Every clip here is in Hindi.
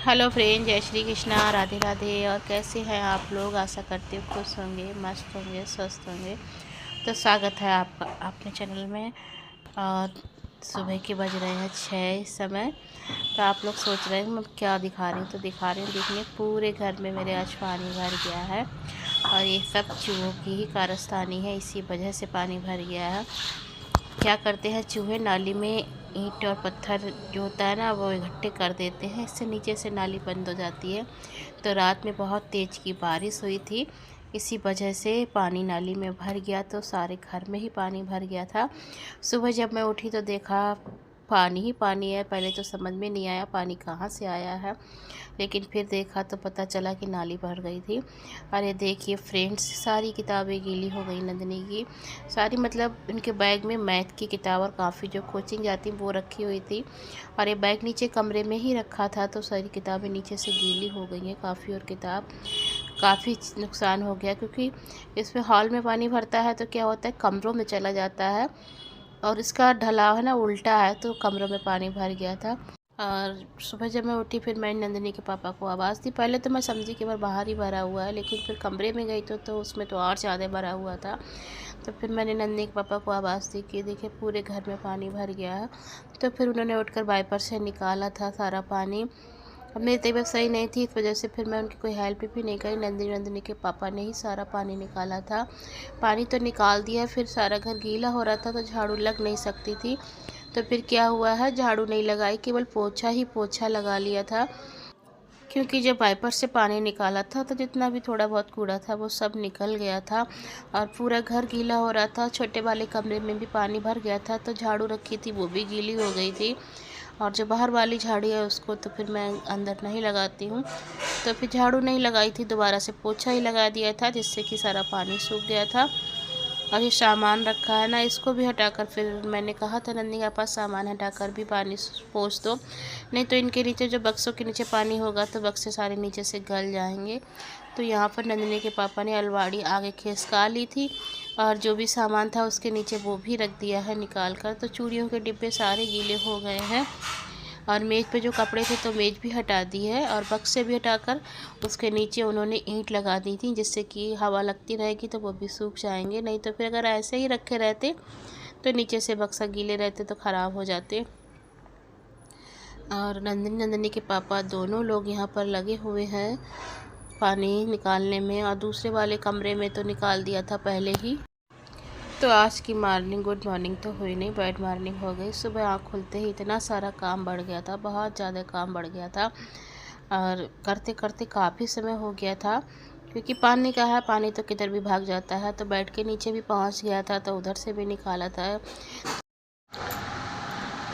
हेलो फ्रेंड, जय श्री कृष्णा, राधे राधे। और कैसे हैं आप लोग? आशा करती हूँ खुश होंगे, मस्त होंगे, स्वस्थ होंगे। तो स्वागत है आपका अपने चैनल में। और सुबह के बज रहे हैं 6 इस समय। तो आप लोग सोच रहे हैं मैं क्या दिखा रही हूँ, तो दिखा रही हूँ। देखिए पूरे घर में मेरे आज पानी भर गया है और ये सब चूहों की ही कारस्तानी है, इसी वजह से पानी भर गया है। क्या करते हैं चूहे, नाली में ईंट और पत्थर जो होता है ना वो इकट्ठे कर देते हैं, इससे नीचे से नाली बंद हो जाती है। तो रात में बहुत तेज़ की बारिश हुई थी, इसी वजह से पानी नाली में भर गया, तो सारे घर में ही पानी भर गया था। सुबह जब मैं उठी तो देखा पानी ही पानी है। पहले तो समझ में नहीं आया पानी कहाँ से आया है, लेकिन फिर देखा तो पता चला कि नाली भर गई थी। अरे देखिए फ्रेंड्स, सारी किताबें गीली हो गई नंदिनी की सारी। मतलब इनके बैग में मैथ की किताब और काफ़ी जो कोचिंग जाती वो रखी हुई थी, और ये बैग नीचे कमरे में ही रखा था, तो सारी किताबें नीचे से गीली हो गई हैं काफ़ी। और किताब काफ़ी नुकसान हो गया, क्योंकि इसमें हॉल में पानी भरता है तो क्या होता है कमरों में चला जाता है, और इसका ढलाव है ना उल्टा है, तो कमरों में पानी भर गया था। और सुबह जब मैं उठी फिर मैंने नंदिनी के पापा को आवाज़ दी। पहले तो मैं समझी कि बाहर ही भरा हुआ है, लेकिन फिर कमरे में गई तो उसमें तो और ज़्यादा भरा हुआ था। तो फिर मैंने नंदिनी के पापा को आवाज़ दी कि देखिए पूरे घर में पानी भर गया है। तो फिर उन्होंने उठकर वाइपर से निकाला था सारा पानी। अब मेरी तबीयत सही नहीं थी, इस वजह से फिर मैं उनकी कोई हेल्प भी नहीं करी। नंदिनी के पापा ने ही सारा पानी निकाला था। पानी तो निकाल दिया, फिर सारा घर गीला हो रहा था तो झाड़ू लग नहीं सकती थी। तो फिर क्या हुआ है, झाड़ू नहीं लगाई, केवल पोछा ही पोछा लगा लिया था, क्योंकि जब वाइपर से पानी निकाला था तो जितना भी थोड़ा बहुत कूड़ा था वो सब निकल गया था और पूरा घर गीला हो रहा था। छोटे वाले कमरे में भी पानी भर गया था, तो झाड़ू रखी थी वो भी गीली हो गई थी। और जो बाहर वाली झाड़ी है उसको तो फिर मैं अंदर नहीं लगाती हूँ, तो फिर झाड़ू नहीं लगाई थी, दोबारा से पोछा ही लगा दिया था, जिससे कि सारा पानी सूख गया था। और ये सामान रखा है ना, इसको भी हटाकर फिर मैंने कहा था नंदिनी के पास सामान हटाकर भी पानी पोंछ दो, नहीं तो इनके नीचे जो बक्सों के नीचे पानी होगा तो बक्से सारे नीचे से गल जाएंगे। तो यहाँ पर नंदिनी के पापा ने अलमारी आगे खिसका ली थी, और जो भी सामान था उसके नीचे वो भी रख दिया है निकाल कर। तो चूड़ियों के डिब्बे सारे गीले हो गए हैं, और मेज़ पे जो कपड़े थे तो मेज़ भी हटा दी है, और बक्से भी हटाकर उसके नीचे उन्होंने ईंट लगा दी थी, जिससे कि हवा लगती रहेगी तो वो भी सूख जाएंगे। नहीं तो फिर अगर ऐसे ही रखे रहते तो नीचे से बक्सा गीले रहते तो ख़राब हो जाते। और नंदिनी के पापा दोनों लोग यहाँ पर लगे हुए हैं पानी निकालने में, और दूसरे वाले कमरे में तो निकाल दिया था पहले ही। तो आज की गुड मॉर्निंग तो हुई नहीं, बैड मॉर्निंग हो गई। सुबह आँख खुलते ही इतना सारा काम बढ़ गया था, बहुत ज़्यादा काम बढ़ गया था, और करते करते काफ़ी समय हो गया था, क्योंकि पानी का है, पानी तो किधर भी भाग जाता है। तो बेड के नीचे भी पहुंच गया था, तो उधर से भी निकाला था। तो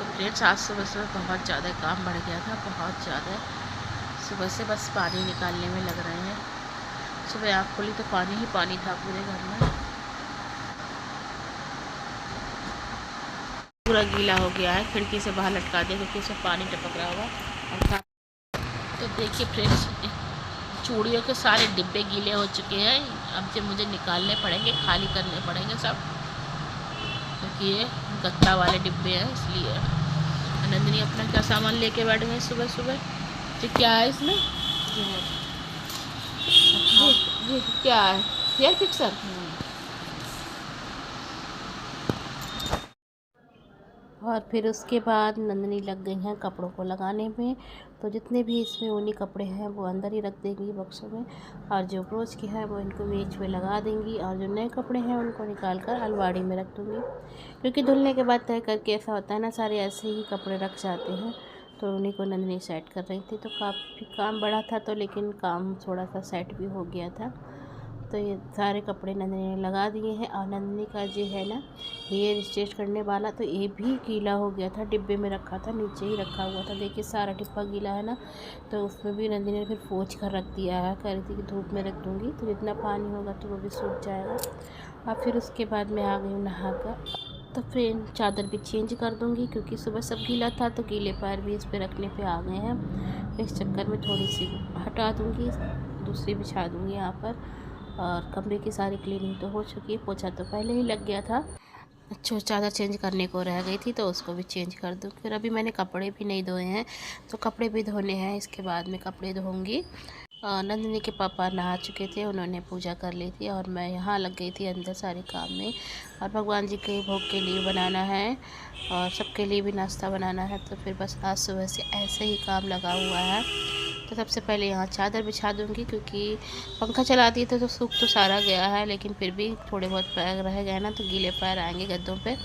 फ्रेंड्स आज सुबह सुबह बहुत ज़्यादा काम बढ़ गया था, बहुत ज़्यादा। सुबह से बस पानी निकालने में लग रहे हैं। सुबह आँख खुली तो पानी ही पानी था पूरे घर में, पूरा गीला हो गया है। खिड़की से बाहर लटका दिया क्योंकि इसमें पानी टपक रहा हुआ। तो देखिए फ्रेंड्स, चूड़ियों के सारे डिब्बे गीले हो चुके हैं। अब जो मुझे निकालने पड़ेंगे, खाली करने पड़ेंगे सब, क्योंकि ये गत्ता वाले डिब्बे हैं इसलिए। नंदिनी अपना क्या सामान लेके बैठ गए सुबह सुबह। जी क्या है इसमें? जी क्या है? Hair fixer. और फिर उसके बाद नंदिनी लग गई हैं कपड़ों को लगाने में। तो जितने भी इसमें ऊनी कपड़े हैं वो अंदर ही रख देंगी बक्सों में, और जो ब्रोच के हैं वो इनको मेज पे लगा देंगी, और जो नए कपड़े हैं उनको निकाल कर अलमारी में रख दूँगी, क्योंकि धुलने के बाद तय करके ऐसा होता है ना, सारे ऐसे ही कपड़े रख जाते हैं। तो उन्हीं को नंदिनी सेट कर रही थी। तो काफ़ी काम बड़ा था, तो लेकिन काम थोड़ा सा सेट भी हो गया था। तो ये सारे कपड़े नंदिनी ने लगा दिए हैं। और नंदिनी का जो है ना हेयर स्ट्रेट करने वाला, तो ये भी गीला हो गया था, डिब्बे में रखा था, नीचे ही रखा हुआ था। देखिए सारा डिब्बा गीला है ना, तो उसमें भी नंदिनी ने फिर पोंछ कर रख दिया है। कह रही थी कि धूप में रख दूँगी तो जितना पानी होगा तो वो भी सूख जाएगा। और फिर उसके बाद मैं आ गई हूँ नहा कर, तो फिर चादर भी चेंज कर दूँगी, क्योंकि सुबह सब गीला था तो गीले पैर भी इस पर रखने पे आ गए हैं। इस चक्कर में थोड़ी सी हटा दूँगी, दूसरी बिछा दूँगी यहाँ पर। और कमरे की सारी क्लीनिंग तो हो चुकी है, पोछा तो पहले ही लग गया था। चादर चेंज करने को रह गई थी तो उसको भी चेंज कर दूँ। फिर अभी मैंने कपड़े भी नहीं धोए हैं तो कपड़े भी धोने हैं, इसके बाद में कपड़े धोऊंगी। नंदिनी के पापा नहा चुके थे, उन्होंने पूजा कर ली थी और मैं यहाँ लग गई थी अंदर सारे काम में। और भगवान जी के भोग के लिए बनाना है और सबके लिए भी नाश्ता बनाना है, तो फिर बस आज सुबह से ऐसे ही काम लगा हुआ है। तो सबसे पहले यहाँ चादर बिछा दूँगी, क्योंकि पंखा चला दिए थे तो सूख तो सारा गया है, लेकिन फिर भी थोड़े बहुत पैर रह गए ना तो गीले पैर आएंगे गद्दों पे।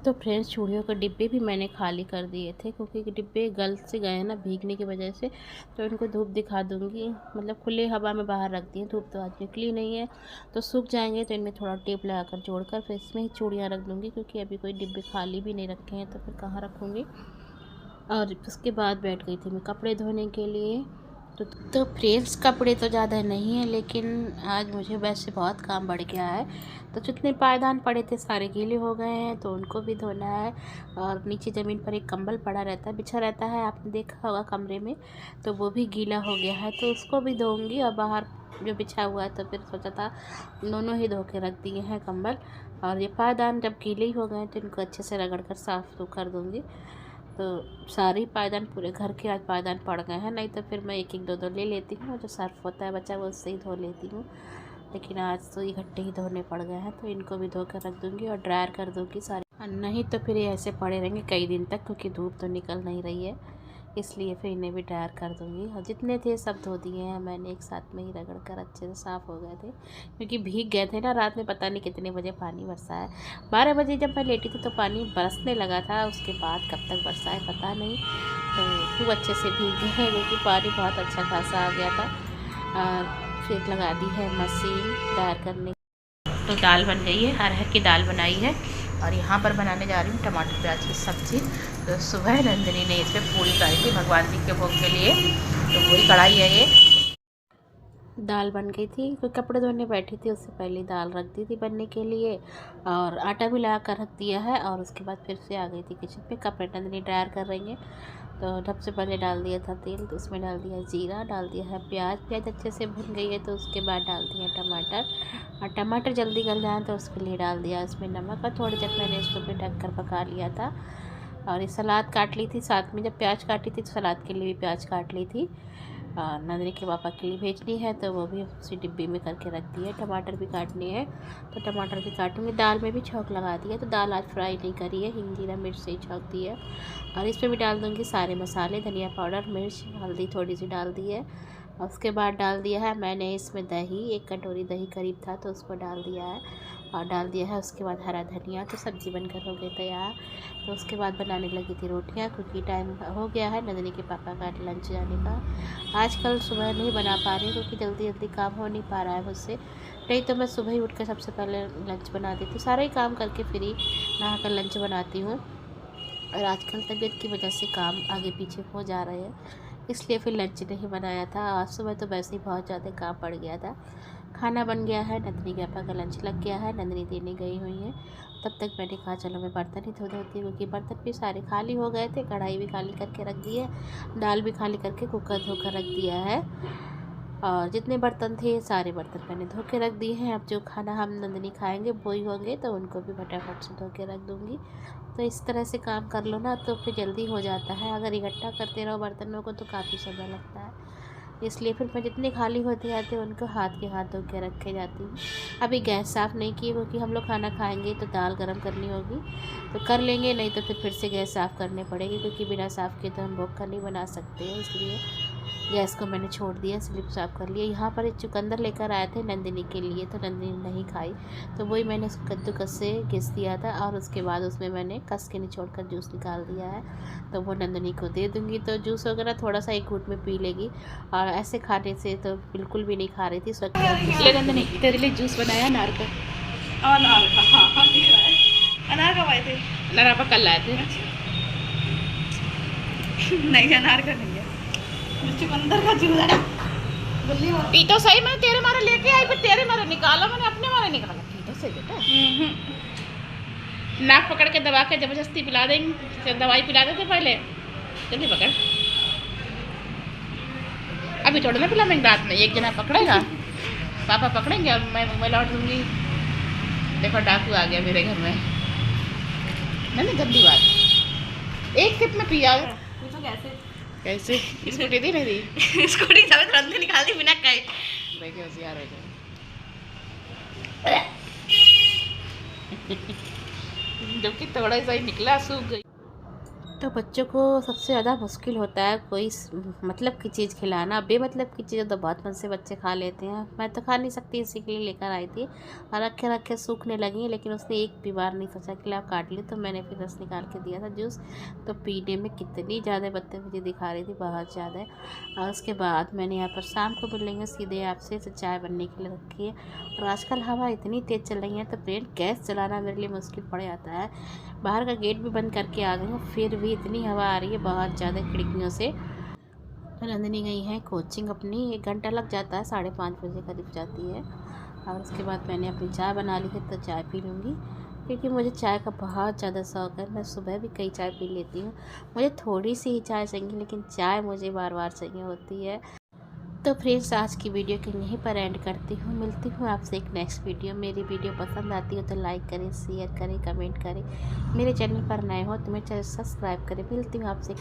तो फ्रेंड्स, चूड़ियों के डिब्बे भी मैंने खाली कर दिए थे, क्योंकि डिब्बे गल से गए ना भीगने की वजह से। तो इनको धूप दिखा दूंगी, मतलब खुले हवा में बाहर रख दिए, धूप तो आज निकली नहीं है। तो सूख जाएंगे तो इनमें थोड़ा टेप लगाकर जोड़कर फिर इसमें ही चूड़ियाँ रख दूँगी, क्योंकि अभी कोई डिब्बे खाली भी नहीं रखे हैं तो फिर कहाँ रखूँगी। और उसके बाद बैठ गई थी मैं कपड़े धोने के लिए। तो फ्रेंड्स, कपड़े तो ज़्यादा नहीं है, लेकिन आज मुझे वैसे बहुत काम बढ़ गया है। तो जितने पायदान पड़े थे सारे गीले हो गए हैं, तो उनको भी धोना है। और नीचे ज़मीन पर एक कंबल पड़ा रहता है, बिछा रहता है, आपने देखा होगा कमरे में, तो वो भी गीला हो गया है, तो उसको भी धोऊंगी। और बाहर जो बिछा हुआ है तो फिर सोचा था दोनों ही धो के रख दिए हैं कंबल। और ये पायदान जब गीले ही हो गए तो इनको अच्छे से रगड़ कर साफ़ कर दूँगी। तो सारे पायदान पूरे घर के आज पायदान पड़ गए हैं, नहीं तो फिर मैं एक एक दो दो ले लेती हूँ और जो सर्फ होता है बच्चा वो उससे ही धो लेती हूँ। लेकिन आज तो इकट्ठे ही धोने पड़ गए हैं, तो इनको भी धो कर रख दूँगी और ड्रायर कर दूँगी सारे। नहीं तो फिर ये ऐसे पड़े रहेंगे कई दिन तक, क्योंकि धूप तो निकल नहीं रही है, इसलिए फिर इन्हें भी ड्रायर कर दूँगी। और जितने थे सब धो दिए हैं मैंने, एक साथ में ही रगड़ कर अच्छे से साफ़ हो गए थे, क्योंकि भीग गए थे ना रात में। पता नहीं कितने बजे पानी बरसा है, 12 बजे जब मैं लेटी थी तो पानी बरसने लगा था, उसके बाद कब तक बरसा है पता नहीं। तो खूब अच्छे से भीग गए हैं, क्योंकि पानी बहुत अच्छा खासा आ गया था। और फिर लगा दी है मशीन ड्रायर करने। तो दाल बन गई है, अरहर की दाल बनाई है। और यहाँ पर बनाने जा रही हूँ टमाटर प्याज की सब्ज़ी। तो सुबह नंदिनी ने इसमें पूरी करी थी भगवान जी के भोग के लिए, तो वही कढ़ाई है ये। दाल बन गई थी, तो कपड़े धोने बैठी थी उससे पहले दाल रख दी थी बनने के लिए, और आटा भी लगा कर रख दिया है। और उसके बाद फिर से आ गई थी किचन पे, कपड़े नंदिनी ड्रायर कर रही हैं। तो सबसे पहले डाल दिया था तेल, तो उसमें डाल दिया जीरा, डाल दिया है प्याज। प्याज अच्छे से भुन गई है तो उसके बाद डाल दिया टमाटर। और टमाटर जल्दी गल जाए तो उसके लिए डाल दिया इसमें नमक। और थोड़ी देर मैंने इसको भी ढक कर पका लिया था। और ये सलाद काट ली थी साथ में, जब प्याज काटी थी तो सलाद के लिए भी प्याज काट ली थी। नंदिनी के पापा के लिए भेजनी है तो वो भी उसी डिब्बी में करके रख दी है। टमाटर भी काटने हैं तो टमाटर भी काटूँगी। दाल में भी छौंक लगा दी है, तो दाल आज फ्राई नहीं करी है, हिंग जीरा मिर्च से ही छौंक दी है। और इसमें भी डाल दूँगी सारे मसाले, धनिया पाउडर, मिर्च, हल्दी थोड़ी सी डाल दी है। और उसके बाद डाल दिया है मैंने इसमें दही, 1 कटोरी दही करीब था तो उसको डाल दिया है। और डाल दिया है उसके बाद हरा धनिया। तो सब्ज़ी बनकर हो गई तैयार। तो उसके बाद बनाने लगी थी रोटियां, क्योंकि टाइम हो गया है नंदिनी के पापा का लंच जाने का। आजकल सुबह नहीं बना पा रही, क्योंकि जल्दी जल्दी काम हो नहीं पा रहा है मुझसे। नहीं तो मैं सुबह ही उठ कर सबसे पहले लंच बना देती हूँ, सारे ही काम करके फ्री नहा कर लंच बनाती हूँ। और आजकल तबीयत की वजह से काम आगे पीछे हो जा रहे हैं, इसलिए फिर लंच नहीं बनाया था। आज सुबह तो वैसे ही बहुत ज़्यादा काम पड़ गया था। खाना बन गया है, नंदिनी के पापा का लंच लग गया है, नंदिनी देने गई हुई है। तब तक मैंने कहा चलो मैं बर्तन ही धो देती हूँ, क्योंकि बर्तन भी सारे खाली हो गए थे। कढ़ाई भी खाली करके रख दी है, दाल भी खाली करके कुकर धोकर रख दिया है। और जितने बर्तन थे सारे बर्तन मैंने धो के रख दिए हैं। अब जो खाना हम नंदिनी खाएंगे वो ही होंगे, तो उनको भी फटाफट से धो के रख दूँगी। तो इस तरह से काम कर लो ना तो फिर जल्दी हो जाता है। अगर इकट्ठा करते रहो बर्तनों को तो काफ़ी समय लगता है। इसलिए फिर मैं जितने खाली होते जाते हैं उनको हाथ के हाथ धो के रखे जाती हूँ। अभी गैस साफ़ नहीं की क्योंकि हम लोग खाना खाएंगे तो दाल गरम करनी होगी, तो कर लेंगे, नहीं तो फिर से गैस साफ़ करनी पड़ेगी क्योंकि बिना साफ़ किए तो हम भोग का नहीं बना सकते हैं। इसलिए गैस को मैंने छोड़ दिया, स्लिप साफ़ कर लिया। यहाँ पर एक चुकंदर लेकर आए थे नंदिनी के लिए, तो नंदिनी नहीं खाई, तो वही मैंने उसको कद्दूकस से घिस दिया था और उसके बाद उसमें मैंने कस के निचोड़ कर जूस निकाल दिया है, तो वो नंदिनी को दे दूँगी। तो जूस वगैरह थोड़ा सा एक घूंट में पी लेगी, और ऐसे खाने से तो बिल्कुल भी नहीं खा रही थी इस वक्त। ले नंदिनी, तेरे लिए जूस बनाया अनार का। अनार का, हाँ दिख रहा है। अनार कब आए थे? अनार आप कल लाए थे। नहीं, अनार का नहीं है, चुकंदर का जूस है। पी तो सही, मैंने तेरे मारे लेके आई, फिर तेरे मारे निकाला, मैंने अपने मारे निकाला। पी तो सही बेटा। नाक पकड़ के दबा के जबरदस्ती पिला देंगे, दवाई पिला देते पहले। जल्दी पकड़, अभी थोड़ा ना पिलाएंगे, रात में एक जना पकड़ेगा, पापा पकड़ेंगे और मैं लौट दूँगी। देखो डाकू आ गया मेरे घर में। नहीं गंदी बात, एक सिप में पिया। पूछो कैसे? कैसे? स्कूटी दी नहीं दी? स्कूटी सब तुरंत निकाल दी बिना कहे। देखिए होशियार हो जाए। जबकि थोड़ा सा ही निकला, सूख गई। तो बच्चों को सबसे ज़्यादा मुश्किल होता है कोई मतलब की चीज़ खिलाना। बेमतलब की चीज़ें तो बहुत मन से बच्चे खा लेते हैं, मैं तो खा नहीं सकती, इसी के लिए लेकर आई थी। और रखे रखे सूखने लगी, लेकिन उसने एक भी बार नहीं सोचा कि ला काट ली, तो मैंने फिर रस निकाल के दिया था जूस। तो पीने में कितनी ज़्यादा बदतमीजी दिखा रही थी, बहुत ज़्यादा। और उसके बाद मैंने यहाँ पर शाम को मिलेंगे सीधे आपसे, तो चाय बनने के लिए रखी है। और आजकल हवा इतनी तेज़ चल रही है तो फ्रेंड गैस चलाना मेरे लिए मुश्किल पड़ जाता है। बाहर का गेट भी बंद करके आ गई हूँ, फिर भी इतनी हवा आ रही है बहुत ज़्यादा खिड़कियों से। तो नंदिनी गई है कोचिंग अपनी, 1 घंटा लग जाता है, 5:30 बजे करीब जाती है। और उसके बाद मैंने अपनी चाय बना ली है, तो चाय पी लूँगी क्योंकि मुझे चाय का बहुत ज़्यादा शौक़ है। मैं सुबह भी कई चाय पी लेती हूँ, मुझे थोड़ी सी ही चाय चाहिए, लेकिन चाय मुझे बार बार चाहिए होती है। तो फ्रेंड्स आज की वीडियो को यहीं पर एंड करती हूँ, मिलती हूँ आपसे एक नेक्स्ट वीडियो। मेरी वीडियो पसंद आती हो तो लाइक करें, शेयर करें, कमेंट करें। मेरे चैनल पर नए हो तो मेरे चैनल सब्सक्राइब करें। मिलती हूँ आपसे।